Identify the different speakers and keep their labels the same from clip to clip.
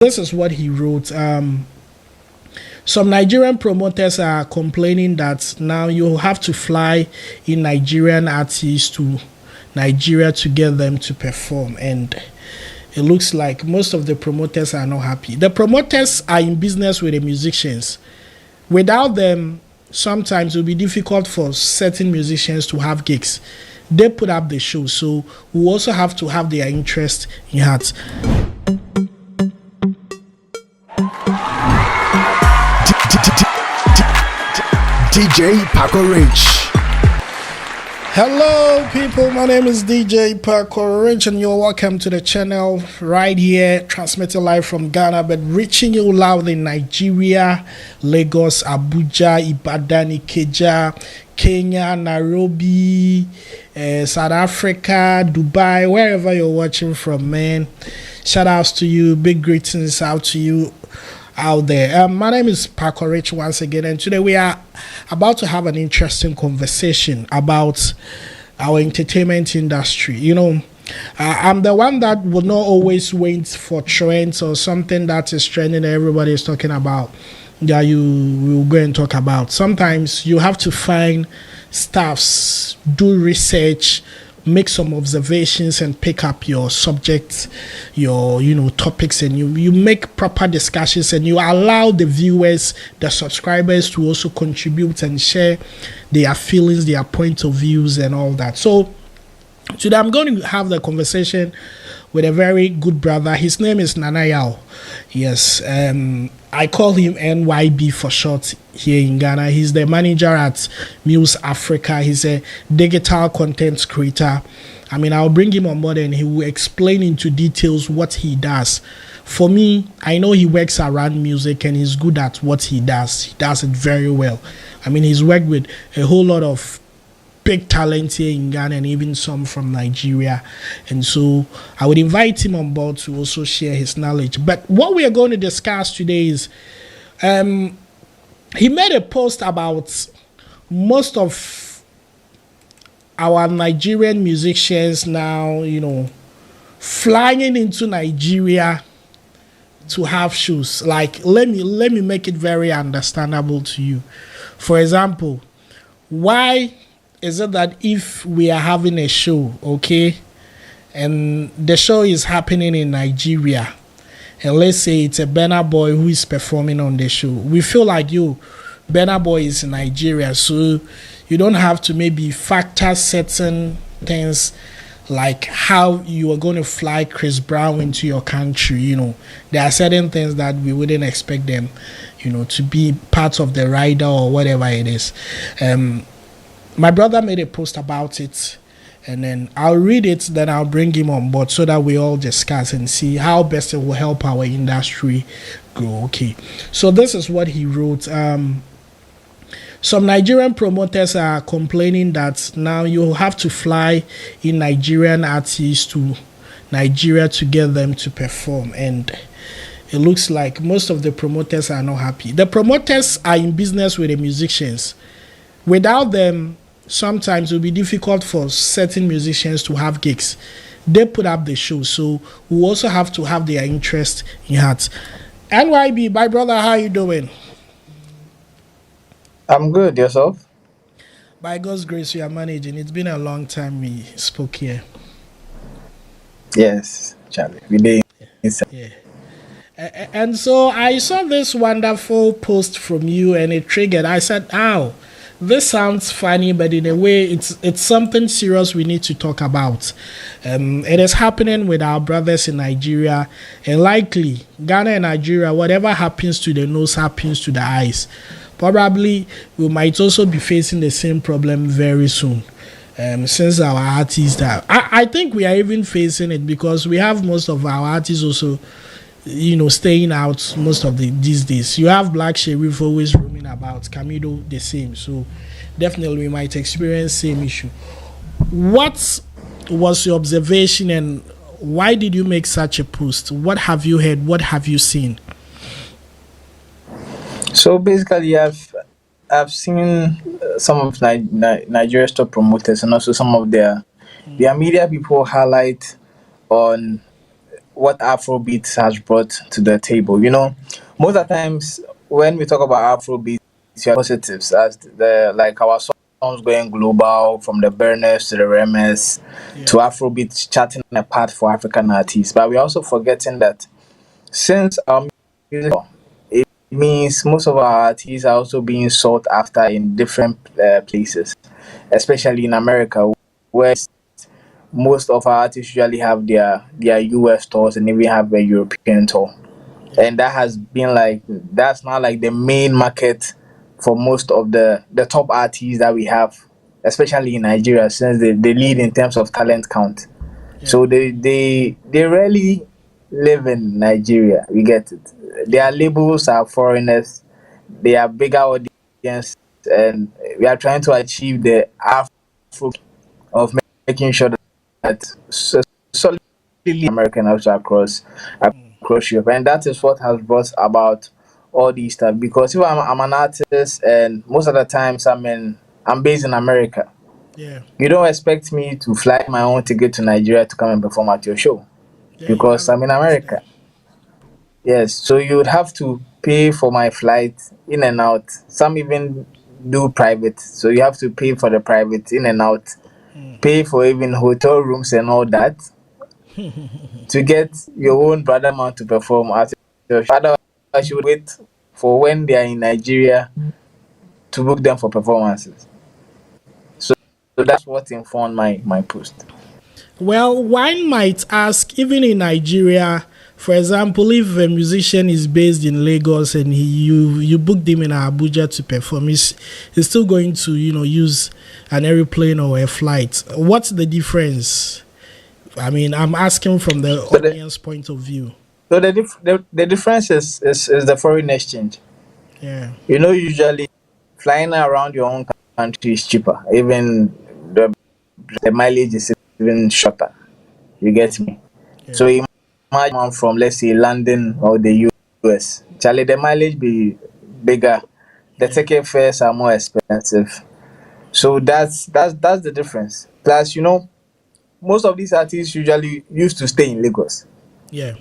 Speaker 1: This is what he wrote. Some Nigerian promoters are complaining that now you have to fly in Nigerian artists to Nigeria to get them to perform, and it looks like most of the promoters are not happy. The promoters are in business with the musicians. Without them, sometimes it will be difficult for certain musicians to have gigs. They put up the show, so we also have to have their interest in heart.
Speaker 2: DJ Paco Rich.
Speaker 1: Hello people, my name is DJ Paco Rich and you're welcome to the channel right here, transmitting live from Ghana but reaching you loud in Nigeria, Lagos, Abuja, Ibadan, Ikeja, Kenya, Nairobi, South Africa, Dubai, wherever you're watching from, man. Shout outs to you, big greetings out to you out there. My name is Paco Rich once again, and today we are about to have an interesting conversation about our entertainment industry. You know, I'm the one that will not always wait for trends or something that is trending that everybody is talking about that you will go and talk about. Sometimes you have to find stuffs, do research, make some observations and pick up your subjects, your topics, and you make proper discussions and you allow the viewers, the subscribers to also contribute and share their feelings, their point of views and all that. So today I'm going to have the conversation with a very good brother. His name is Nanayao. Yes, I call him NYB for short here in Ghana. He's the manager at Muse Africa. He's a digital content creator. I mean, I'll bring him on board and he will explain into details what he does. For me, I know he works around music and he's good at what he does. He does it very well. I mean, he's worked with a whole lot of big talent here in Ghana and even some from Nigeria, and so I would invite him on board to also share his knowledge. But what we are going to discuss today is he made a post about most of our Nigerian musicians now, flying into Nigeria to have shows. Like, let me make it very understandable to you. For example, why is it that if we are having a show, okay, and the show is happening in Nigeria, and let's say it's a Burna Boy who is performing on the show, we feel like Burna Boy is in Nigeria, so you don't have to maybe factor certain things like how you are going to fly Chris Brown into your country. There are certain things that we wouldn't expect them, to be part of the rider or whatever it is. My brother made a post about it, and then I'll read it, then I'll bring him on board so that we all discuss and see how best it will help our industry grow. Okay, so this is what he wrote. Some Nigerian promoters are complaining that now you have to fly in Nigerian artists to Nigeria to get them to perform, and it looks like most of the promoters are not happy. The promoters are in business with the musicians. Without them, sometimes it will be difficult for certain musicians to have gigs. They put up the show, so we also have to have their interest in heart. NYB, my brother, how you doing?
Speaker 3: I'm good. Yourself?
Speaker 1: By God's grace, we are managing. It's been a long time we spoke here.
Speaker 3: Yes, Charlie. We did.
Speaker 1: Yeah. And so I saw this wonderful post from you and it triggered. I said, ow, this sounds funny, but in a way, it's something serious we need to talk about. It is happening with our brothers in Nigeria, and likely Ghana and Nigeria, whatever happens to the nose happens to the eyes. Probably we might also be facing the same problem very soon. Since our artists are, I think we are even facing it because we have most of our artists also staying out most of these days. You have Black Sheriff always roaming about, Camido the same. So definitely we might experience same issue. What was your observation and why did you make such a post? What have you heard? What have you seen?
Speaker 3: So basically, I've seen some of Nigeria's top promoters and also some of their media people highlight on what Afrobeat has brought to the table. Most of the times when we talk about Afrobeat, you have positives as the like our songs going global from the burners to the remix
Speaker 1: Yeah.
Speaker 3: to Afrobeat charting a path for African artists. But we're also forgetting that since our music, it means most of our artists are also being sought after in different places, especially in America, where most of our artists usually have their US tours and even have a European tour.
Speaker 1: Yeah.
Speaker 3: And that has been like that's now like the main market for most of the top artists that we have, especially in Nigeria, since they lead in terms of talent count.
Speaker 1: Yeah.
Speaker 3: So they rarely live in Nigeria. We get it. Their labels are foreigners. They are bigger audience, and we are trying to achieve the Afro of making sure that solidly American also across Europe, and that is what has brought about all these stuff. Because if I'm an artist, and most of the times I'm based in America,
Speaker 1: Yeah.
Speaker 3: you don't expect me to fly my own ticket to Nigeria to come and perform at your show
Speaker 1: Yeah. You
Speaker 3: because
Speaker 1: have a
Speaker 3: I'm in
Speaker 1: point there.
Speaker 3: America. Yes, so you would have to pay for my flight in and out. Some even do private, so you have to pay for the private in and out, pay for even hotel rooms and all that to get your own brother man to perform at your show. Otherwise, you would wait for when they are in Nigeria to book them for performances. So, so that's what informed my post.
Speaker 1: Well, one might ask, even in Nigeria, for example, if a musician is based in Lagos and you booked him in Abuja to perform, he's still going to use an aeroplane or a flight. What's the difference? I mean, I'm asking from the
Speaker 3: So the
Speaker 1: audience point of view.
Speaker 3: the difference is the foreign exchange.
Speaker 1: Yeah,
Speaker 3: Usually flying around your own country is cheaper. Even the the mileage is even shorter. You get me?
Speaker 1: yeah,
Speaker 3: So imagine one from let's say London or the US. Charlie, the mileage be bigger. The
Speaker 1: yeah,
Speaker 3: ticket fares are more expensive. So that's the difference. Plus, most of these artists usually used to stay in Lagos
Speaker 1: yeah,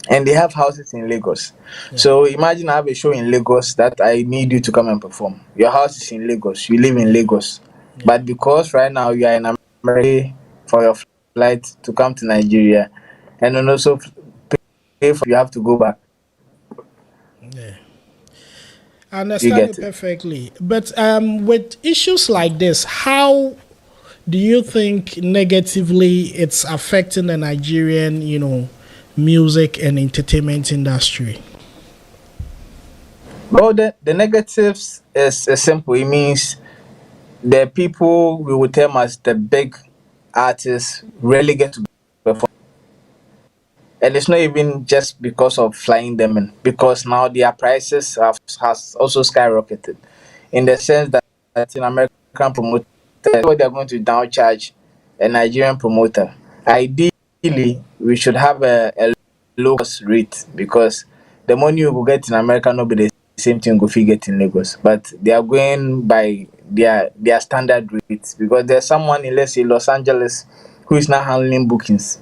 Speaker 3: and they have houses in Lagos.
Speaker 1: yeah,
Speaker 3: So imagine I have a show in Lagos that I need you to come and perform. Your house is in Lagos, you live in Lagos.
Speaker 1: yeah,
Speaker 3: But because right now you are in America for your flight to come to Nigeria and then also pay for you have to go back.
Speaker 1: yeah. I
Speaker 3: You
Speaker 1: understand you
Speaker 3: get it.
Speaker 1: perfectly. But with issues like this, how do you think negatively it's affecting the Nigerian, music and entertainment industry?
Speaker 3: Well, the negatives is simple. It means the people we would term as the big artists rarely get to perform. And it's not even just because of flying them in, because now their prices has also skyrocketed in the sense that in American promoters, what they're going to downcharge a Nigerian promoter. Ideally, we should have a low cost rate because the money you will get in America not be the same thing you get in Lagos. But they are going by their standard rates because there's someone in let's say Los Angeles who is now handling bookings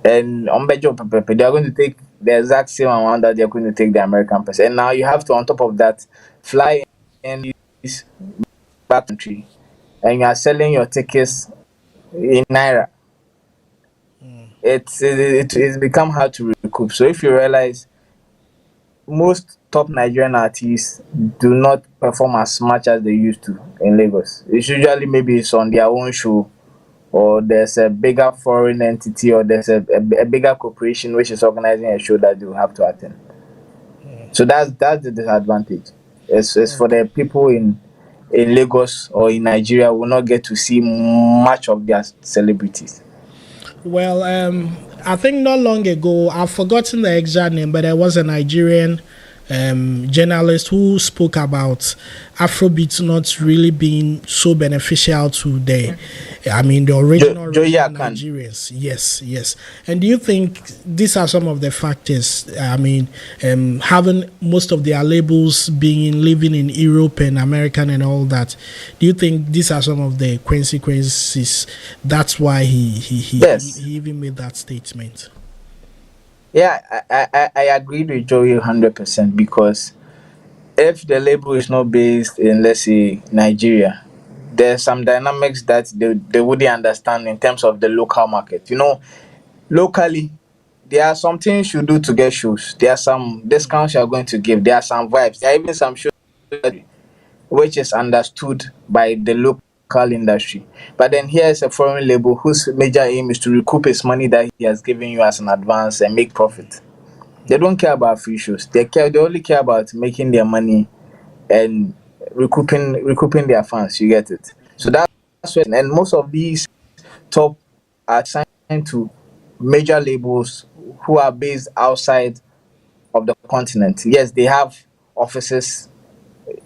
Speaker 3: and on Bejo Pepe, they are going to take the exact same amount that they're going to take the American person. And now you have to, on top of that, fly in this back country and you are selling your tickets in Naira. It's become hard to recoup. So if you realize most top Nigerian artists do not perform as much as they used to in Lagos. It's usually maybe it's on their own show or there's a bigger foreign entity or there's a bigger corporation which is organizing a show that you have to attend. So that's the disadvantage. It's for
Speaker 1: Okay.
Speaker 3: the people in Lagos or in Nigeria will not get to see much of their celebrities.
Speaker 1: Well, I think not long ago, I've forgotten the exact name, but there was a Nigerian journalist who spoke about Afrobeat not really being so beneficial to the original
Speaker 3: Joey Akan.
Speaker 1: Nigerians. Yes, yes. And do you think these are some of the factors? Having most of their labels living in Europe and American and all that. Do you think these are some of the consequences? That's why he
Speaker 3: Yes.
Speaker 1: even made that statement.
Speaker 3: Yeah, I agreed with Joey 100% because if the label is not based in, let's say, Nigeria, there's some dynamics that they wouldn't understand in terms of the local market. Locally, there are some things you do to get shows. There are some discounts you are going to give. There are some vibes. There are even some shows which is understood by the local industry. But then here is a foreign label whose major aim is to recoup his money that he has given you as an advance and make profit. They don't care about free shows. They only care about making their money and recouping their funds. You get it. So that's what, and most of these top are signed to major labels who are based outside of the continent. Yes, they have offices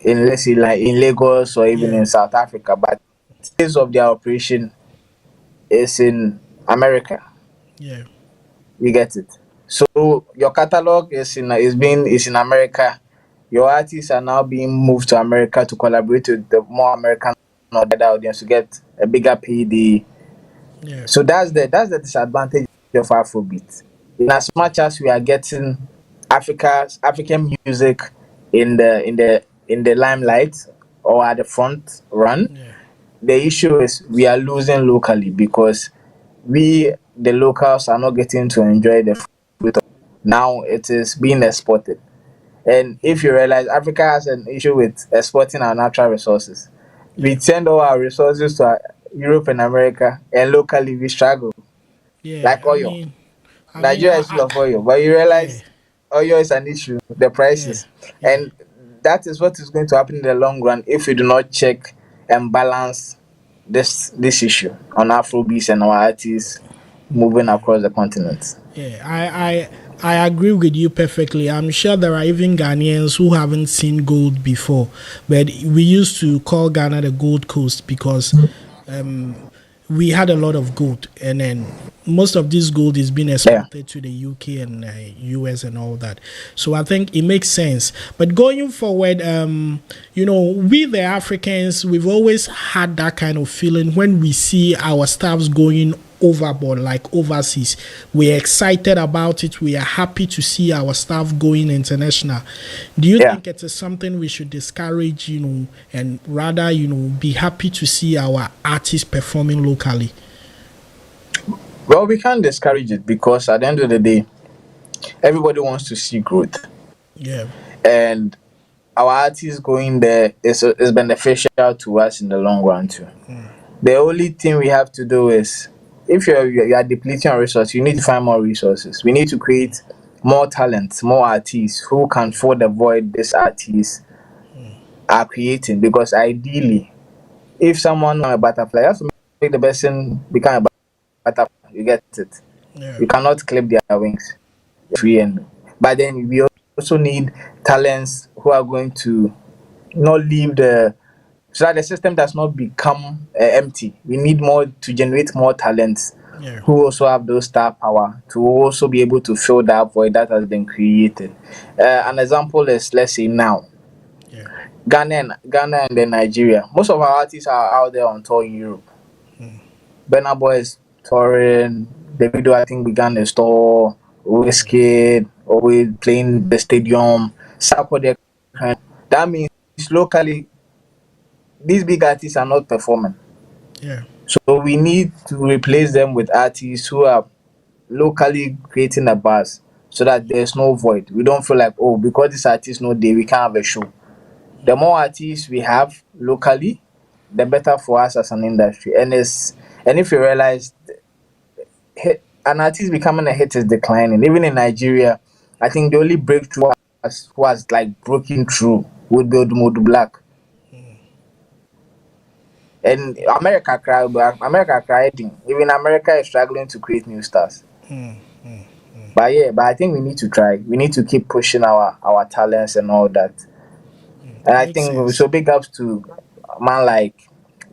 Speaker 3: in, let's say, like in Lagos or even
Speaker 1: Yeah,
Speaker 3: in South Africa, but the base of their operation is in America.
Speaker 1: yeah,
Speaker 3: You get it. So your catalog is in America. Your artists are now being moved to America to collaborate with the more American or the audience to get a bigger payday.
Speaker 1: yeah,
Speaker 3: So that's the disadvantage of Afrobeat. In as much as we are getting African music in the limelight or at the front run,
Speaker 1: yeah,
Speaker 3: the issue is we are losing locally because we the locals are not getting to enjoy the fruit of now it is being exported. And if you realize Africa has an issue with exporting our natural resources, we
Speaker 1: yeah,
Speaker 3: send all our resources to Europe and America, and locally we struggle.
Speaker 1: yeah.
Speaker 3: Like oil,
Speaker 1: I mean,
Speaker 3: Nigeria is full of oil, but you
Speaker 1: yeah,
Speaker 3: realize oil is an issue, the
Speaker 1: yeah,
Speaker 3: prices,
Speaker 1: yeah,
Speaker 3: and that is what is going to happen in the long run if we do not check and balance this issue on Afrobeats and our artists moving
Speaker 1: yeah.
Speaker 3: across the continent.
Speaker 1: Yeah, I agree with you perfectly. I'm sure there are even Ghanaians who haven't seen gold before, but we used to call Ghana the Gold Coast because um, we had a lot of gold, and then most of this gold is being
Speaker 3: Yeah.
Speaker 1: exported to the UK and US and all that. So I think it makes sense. But going forward, we the Africans, we've always had that kind of feeling when we see our staffs going overboard, like overseas. We're excited about it. We are happy to see our staff going international. Do you
Speaker 3: Yeah.
Speaker 1: think it is something we should discourage, and rather, be happy to see our artists performing locally?
Speaker 3: Well, we can't discourage it because at the end of the day, everybody wants to see growth,
Speaker 1: Yeah,
Speaker 3: and our artists going there is beneficial to us in the long run too. The only thing we have to do is, if you are depleting our resources, you need to find more resources. We need to create more talent, more artists who can fill the void these artists are creating. Because ideally, if someone on a butterfly, you have to make the person become a butterfly. You get it.
Speaker 1: yeah,
Speaker 3: You cannot clip their wings free and but then we also need talents who are going to not leave the so that the system does not become empty. We need more to generate more talents
Speaker 1: yeah,
Speaker 3: who also have those star power to also be able to fill that void that has been created. An example is, let's say now,
Speaker 1: yeah,
Speaker 3: Ghana and then Nigeria. Most of our artists are out there on tour in Europe. Burna Boy is touring. Davido, I think, began the tour. Whiskey, always playing the stadium. Sarkodie. That means locally, these big artists are not performing.
Speaker 1: yeah,
Speaker 3: So we need to replace them with artists who are locally creating a buzz so that there's no void. We don't feel like, oh, because this artist no day, we can't have a show. The more artists we have locally, the better for us as an industry. And if you realize an artist becoming a hit is declining. Even in Nigeria, I think the only breakthrough was like breaking through would be Odumodu Black. And America crying. Even America is struggling to create new stars. But yeah, but I think we need to try. We need to keep pushing our talents and all that. And I
Speaker 1: makes
Speaker 3: think
Speaker 1: sense.
Speaker 3: so big ups to a man like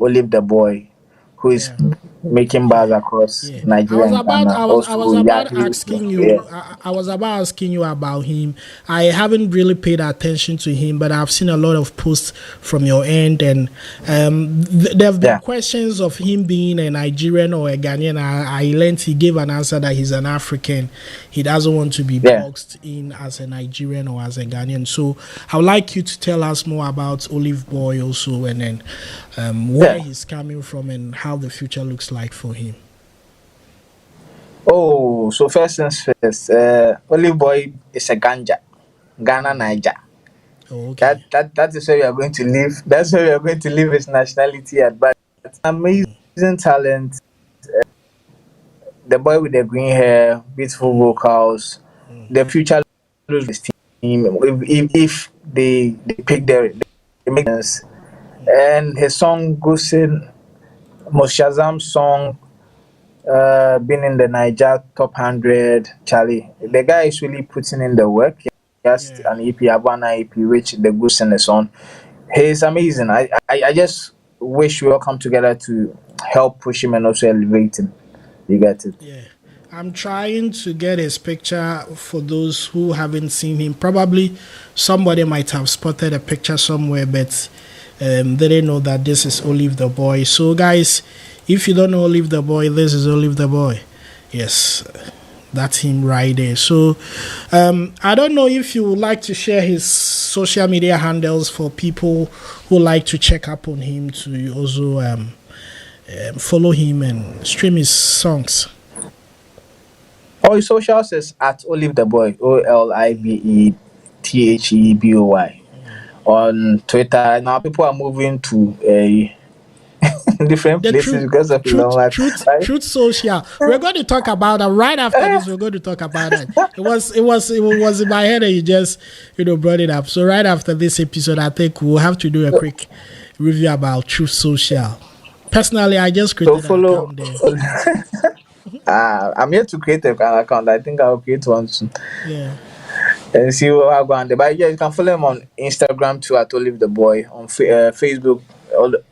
Speaker 3: Olive the Boy, who is
Speaker 1: Yeah,
Speaker 3: making bars across
Speaker 1: Yeah,
Speaker 3: Nigeria and Ghana.
Speaker 1: I was
Speaker 3: Also,
Speaker 1: about
Speaker 3: Yardley,
Speaker 1: asking
Speaker 3: yeah,
Speaker 1: you. I was about asking you about him. I haven't really paid attention to him, but I've seen a lot of posts from your end, and there have been
Speaker 3: yeah,
Speaker 1: questions of him being a Nigerian or a Ghanaian. I learned he gave an answer that he's an African. He doesn't want to be
Speaker 3: yeah.
Speaker 1: boxed in as a Nigerian or as a Ghanaian. So I would like you to tell us more about Olive Boy also, and then where
Speaker 3: Yeah.
Speaker 1: he's coming from and how the future looks like for him.
Speaker 3: Oh, so first things first, Olive Boy is a ganja, Ghana Niger.
Speaker 1: Oh, okay.
Speaker 3: That is where we are going to live. That's where we are going to live his nationality at. But amazing talent. The boy with the green hair, beautiful vocals. The future looks his team. If they pick the make sense. And his song goes in most Shazam song, been in the Niger top 100. Charlie, the guy is really putting in the work. Just
Speaker 1: Yeah.
Speaker 3: an EP, Abana EP, which the goose in the song. He's amazing. I just wish we all come together to help push him and also elevate him. You get it?
Speaker 1: Yeah. I'm trying to get his picture for those who haven't seen him. Probably somebody might have spotted a picture somewhere, but they didn't know that this is Olive the Boy. So, guys, if you don't know Olive the Boy, this is Olive the Boy. Yes, that's him right there. So, I don't know if you would like to share his social media handles for people who like to check up on him, to also follow him and stream his songs.
Speaker 3: All his socials is at Olive the Boy, OLIVETHEBOY. On Twitter, now people are moving to different
Speaker 1: The
Speaker 3: places because of long life. Right?
Speaker 1: truth social. We're going to talk about that right after this. We're going to talk about that. It was in my head and you just brought it up. So right after this episode, I think we'll have to do a quick review about Truth Social. Personally, I just created
Speaker 3: So follow.
Speaker 1: an account there.
Speaker 3: I'm here to create an account. I think I'll create one soon
Speaker 1: Yeah.
Speaker 3: and see what I go on there. But yeah, you can follow him on Instagram too at Olive the Boy, on Facebook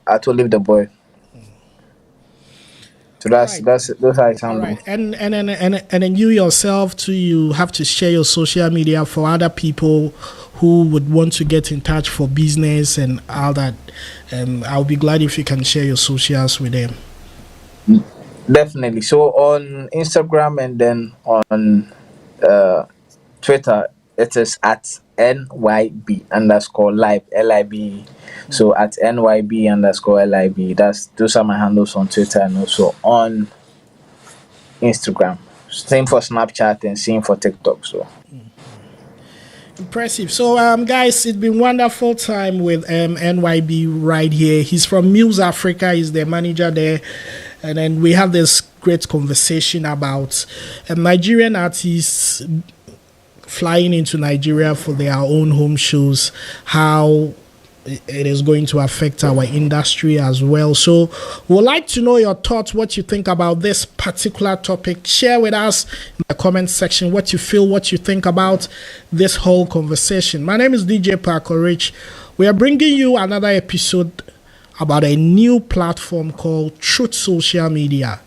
Speaker 3: at Olive the Boy. So that's
Speaker 1: Right.
Speaker 3: those are
Speaker 1: All
Speaker 3: examples.
Speaker 1: right, and then you yourself too. You have to share your social media for other people who would want to get in touch for business and all that. I'll be glad if you can share your socials with them.
Speaker 3: Definitely. So on Instagram and then on Twitter, it is at NYB underscore live LIB. So at NYB underscore LIB. Those are my handles on Twitter and also on Instagram. Same for Snapchat and same for TikTok. So
Speaker 1: Impressive. So, guys, it's been wonderful time with NYB right here. He's from Muse Africa. He's the manager there. And then we have this great conversation about Nigerian artists flying into Nigeria for their own home shows, how it is going to affect our industry as well. So we'd like to know your thoughts, what you think about this particular topic. Share with us in the comment section what you feel, what you think about this whole conversation. My name is DJ Parker Rich. We are bringing you another episode about a new platform called Truth Social Media.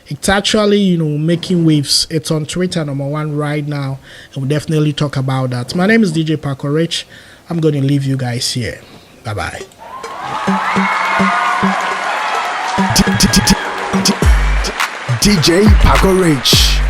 Speaker 1: It's actually, making waves. It's on Twitter, #1 right now. And we'll definitely talk about that. My name is DJ Parker Rich. I'm going to leave you guys here. Bye-bye.
Speaker 2: DJ Paco Rich.